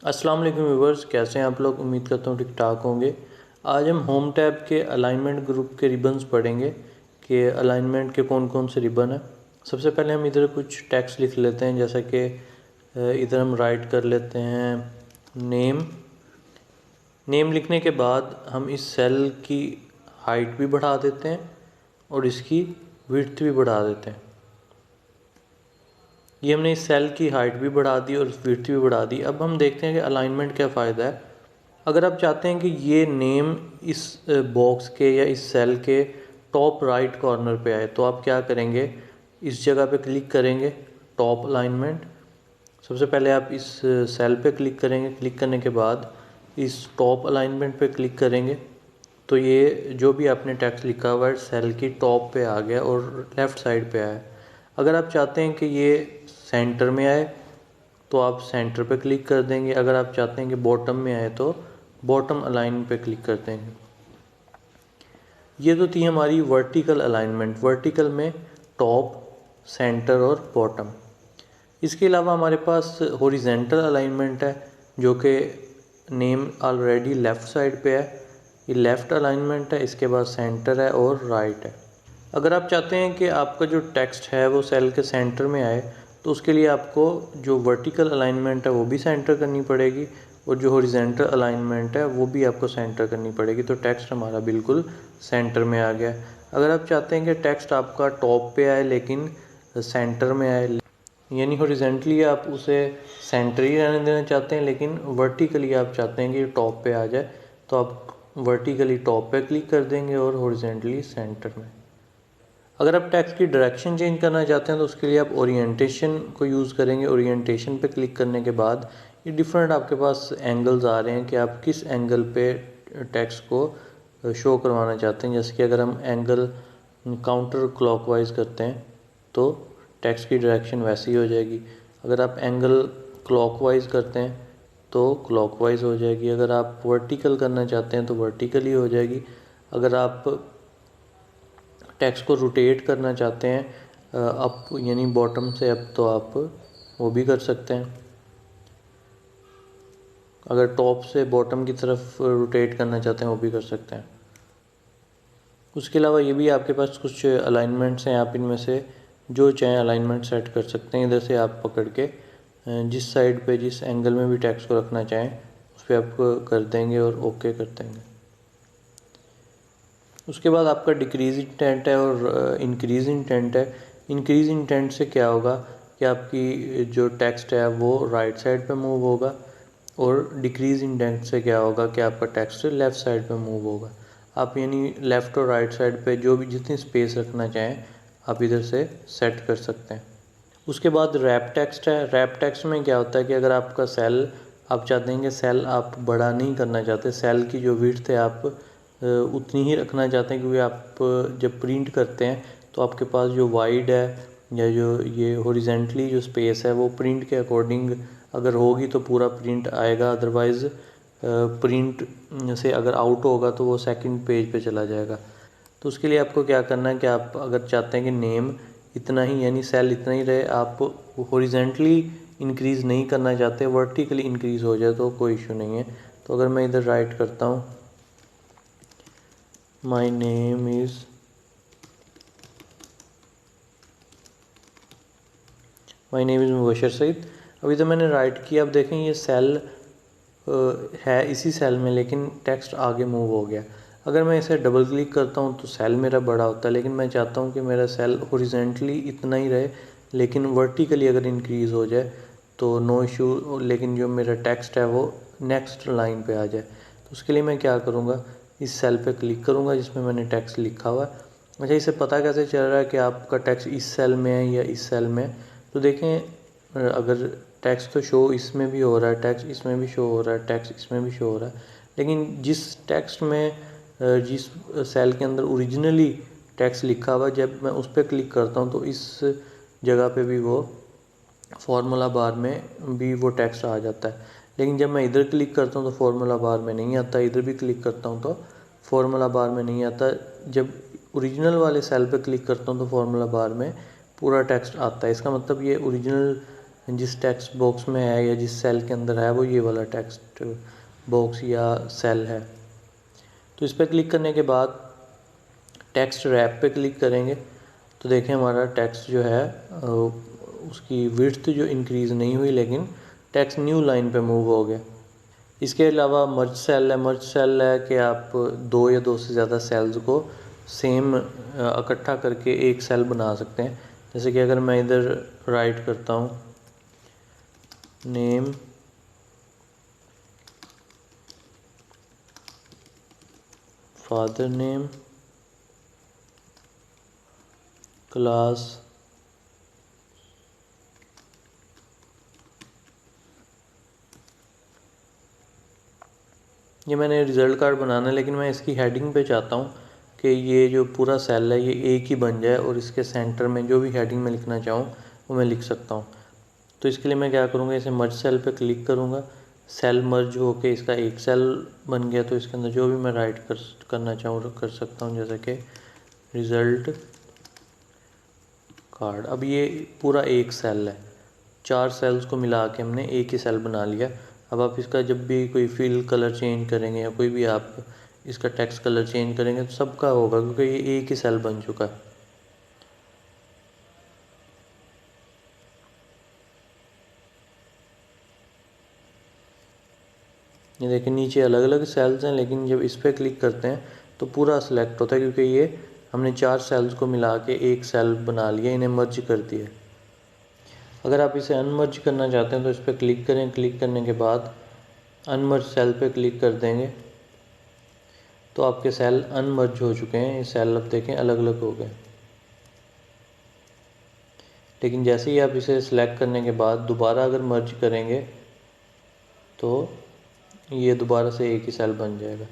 अस्सलाम वालेकुम व्यूवर्स, कैसे हैं आप लोग। उम्मीद करता हूँ ठीक ठाक होंगे। आज हम होम टैब के अलाइनमेंट ग्रुप के रिबन्स पढ़ेंगे कि अलाइनमेंट के कौन कौन से रिबन हैं। सबसे पहले हम इधर कुछ टेक्स्ट लिख लेते हैं, जैसा कि इधर हम राइट कर लेते हैं नेम लिखने के बाद हम इस सेल की हाइट भी बढ़ा देते हैं और इसकी विड्थ भी बढ़ा देते हैं। ये हमने इस सेल की हाइट भी बढ़ा दी और विड्थ भी बढ़ा दी। अब हम देखते हैं कि अलाइनमेंट क्या फ़ायदा है। अगर आप चाहते हैं कि ये नेम इस बॉक्स के या इस सेल के टॉप राइट कॉर्नर पे आए, तो आप क्या करेंगे, इस जगह पे क्लिक करेंगे, टॉप अलाइनमेंट। सबसे पहले आप इस सेल पे क्लिक करेंगे, क्लिक करने के बाद इस टॉप अलाइनमेंट पे क्लिक करेंगे, तो ये जो भी आपने टेक्स्ट लिखा हुआ है सेल की टॉप पे आ गया और लेफ़्ट साइड पे आया। अगर आप चाहते हैं कि ये सेंटर में आए तो आप सेंटर पे क्लिक कर देंगे। अगर आप चाहते हैं कि बॉटम में आए तो बॉटम अलाइन पे क्लिक कर देंगे। ये तो थी हमारी वर्टिकल अलाइनमेंट, वर्टिकल में टॉप, सेंटर और बॉटम। इसके अलावा हमारे पास हॉरिजेंटल अलाइनमेंट है, जो कि नेम ऑलरेडी लेफ़्ट साइड पे है। ये लेफ़्ट अलाइनमेंट है, इसके बाद सेंटर है और राइट है। अगर आप चाहते हैं कि आपका जो टेक्स्ट है वो सेल के सेंटर में आए, तो उसके लिए आपको जो वर्टिकल अलाइनमेंट है वो भी सेंटर करनी पड़ेगी और जो हॉरिजेंटल अलाइनमेंट है वो भी आपको सेंटर करनी पड़ेगी। तो टेक्स्ट हमारा बिल्कुल सेंटर में आ गया। अगर आप चाहते हैं कि टेक्स्ट आपका टॉप पे आए लेकिन सेंटर में आए, यानी हॉरिजेंटली आप उसे सेंटर ही रहने देना चाहते हैं लेकिन वर्टिकली आप चाहते हैं कि टॉप पे आ जाए, तो आप वर्टिकली टॉप पे क्लिक कर देंगे और हॉरिजेंटली सेंटर में। अगर आप टेक्स्ट की डायरेक्शन चेंज करना चाहते हैं तो उसके लिए आप ओरिएंटेशन को यूज़ करेंगे। ओरिएंटेशन पे क्लिक करने के बाद ये डिफरेंट आपके पास एंगल्स आ रहे हैं कि आप किस एंगल पे टेक्स्ट को शो करवाना चाहते हैं। जैसे कि अगर हम एंगल काउंटर क्लॉकवाइज करते हैं तो टेक्स्ट की डायरेक्शन वैसी ही हो जाएगी। अगर आप एंगल क्लॉकवाइज करते हैं तो क्लॉकवाइज हो जाएगी। अगर आप वर्टिकल करना चाहते हैं तो वर्टिकली हो जाएगी। अगर आप टेक्स्ट को रोटेट करना चाहते हैं अप यानी बॉटम से अप, तो आप वो भी कर सकते हैं। अगर टॉप से बॉटम की तरफ रोटेट करना चाहते हैं वो भी कर सकते हैं। उसके अलावा ये भी आपके पास कुछ अलाइनमेंट्स हैं, आप इनमें से जो चाहें अलाइनमेंट सेट कर सकते हैं। इधर से आप पकड़ के जिस साइड पे जिस एंगल में भी टेक्स्ट को रखना चाहें उस पर आप कर देंगे और ओके कर देंगे। उसके बाद आपका डिक्रीज इंटेंट है और इंक्रीज इंटेंट है। इंक्रीज इंटेंट से क्या होगा कि आपकी जो टेक्स्ट है वो राइट साइड पे मूव होगा, और डिक्रीज इंटेंट से क्या होगा कि आपका टेक्स्ट लेफ़्ट साइड पे मूव होगा। आप यानी लेफ़्ट और राइट साइड पे जो भी जितनी स्पेस रखना चाहें आप इधर से सेट कर सकते हैं। उसके बाद रैप टेक्स्ट है। रैप टेक्स्ट में क्या होता है कि अगर आपका सेल आप चाहते हैं कि सेल आप बड़ा नहीं करना चाहते, सेल की जो विड्थ है आप उतनी ही रखना चाहते हैं, क्योंकि आप जब प्रिंट करते हैं तो आपके पास जो वाइड है या जो ये हॉरिजेंटली जो स्पेस है वो प्रिंट के अकॉर्डिंग अगर होगी तो पूरा प्रिंट आएगा, अदरवाइज़ प्रिंट से अगर आउट होगा तो वो सेकंड पेज पे चला जाएगा। तो उसके लिए आपको क्या करना है कि आप अगर चाहते हैं कि नेम इतना ही यानी सेल इतना ही रहे, आप हॉरिजेंटली इंक्रीज़ नहीं करना चाहते, वर्टिकली इंक्रीज़ हो जाए तो कोई इशू नहीं है। तो अगर मैं इधर राइट करता हूँ my name is Mubashar Saeed. अभी तो मैंने राइट किया, अब देखें ये सेल है इसी सेल में लेकिन टेक्स्ट आगे मूव हो गया। अगर मैं इसे डबल क्लिक करता हूँ तो सेल मेरा बड़ा होता है, लेकिन मैं चाहता हूँ कि मेरा सेल हॉरिजेंटली इतना ही रहे लेकिन वर्टिकली अगर इंक्रीज़ हो जाए तो नो इशू, लेकिन जो मेरा टेक्स्ट है वो नेक्स्ट लाइन पे आ जाए। तो उसके लिए मैं क्या करूँगा, इस सेल पे क्लिक करूँगा जिसमें मैंने टेक्स्ट लिखा हुआ है। अच्छा, इसे पता कैसे चल रहा है कि आपका टेक्स्ट इस सेल में है या इस सेल में है? तो देखें अगर टेक्स्ट तो शो इसमें भी हो रहा है, टेक्स्ट इसमें भी शो हो रहा है, टेक्स्ट इसमें भी शो हो रहा है, लेकिन जिस टेक्स्ट में जिस सेल के अंदर ओरिजिनली टेक्स्ट लिखा हुआ जब मैं उस पर क्लिक करता हूँ तो इस जगह पे भी वो फार्मूला बार में भी वो टेक्स्ट आ जाता है। लेकिन जब मैं इधर क्लिक करता हूँ तो फार्मूला बार में नहीं आता, इधर भी क्लिक करता हूँ तो फार्मूला बार में नहीं आता। जब ओरिजिनल वाले सेल पे क्लिक करता हूँ तो फार्मूला बार में पूरा टेक्स्ट आता है। इसका मतलब ये ओरिजिनल जिस टेक्स्ट बॉक्स में है या जिस सेल के अंदर है वो ये वाला टेक्स्ट बॉक्स या सेल है। तो इस पर क्लिक करने के बाद टेक्स्ट रैप पे क्लिक करेंगे तो देखें हमारा टेक्स्ट जो है उसकी विड्थ जो इंक्रीज़ नहीं हुई, लेकिन टेक्स्ट न्यू लाइन पे मूव हो गया। इसके अलावा मर्ज सेल है। मर्ज सेल है कि आप दो या दो से ज़्यादा सेल्स को सेम इकट्ठा करके एक सेल बना सकते हैं। जैसे कि अगर मैं इधर राइट करता हूँ नेम फादर नेम क्लास ये मैंने रिज़ल्ट कार्ड बनाना है, लेकिन मैं इसकी हेडिंग पे चाहता हूँ कि ये जो पूरा सेल है ये एक ही बन जाए और इसके सेंटर में जो भी हेडिंग मैं लिखना चाहूँ वो मैं लिख सकता हूँ। तो इसके लिए मैं क्या करूँगा, इसे मर्ज सेल पे क्लिक करूँगा, सेल मर्ज होके इसका एक सेल बन गया। तो इसके अंदर जो भी मैं राइट करना चाहूँ कर सकता हूँ, जैसे कि रिज़ल्ट कार्ड। अब ये पूरा एक सेल है, 4 सेल्स को मिला के हमने एक ही सेल बना लिया। अब आप इसका जब भी कोई फिल कलर चेंज करेंगे या कोई भी आप इसका टेक्स्ट कलर चेंज करेंगे तो सबका होगा, क्योंकि ये एक ही सेल बन चुका है। ये देखिए नीचे अलग अलग सेल्स हैं, लेकिन जब इस पर क्लिक करते हैं तो पूरा सिलेक्ट होता है, क्योंकि ये हमने 4 सेल्स को मिला के एक सेल बना लिया, इन्हें मर्ज कर दिया। अगर आप इसे अनमर्ज करना चाहते हैं तो इस पर क्लिक करें। क्लिक करने के बाद अनमर्ज सेल पे क्लिक कर देंगे तो आपके सेल अनमर्ज हो चुके हैं। ये सेल अब देखें अलग अलग हो गए। लेकिन जैसे ही आप इसे सिलेक्ट करने के बाद दोबारा अगर मर्ज करेंगे तो ये दोबारा से एक ही सेल बन जाएगा।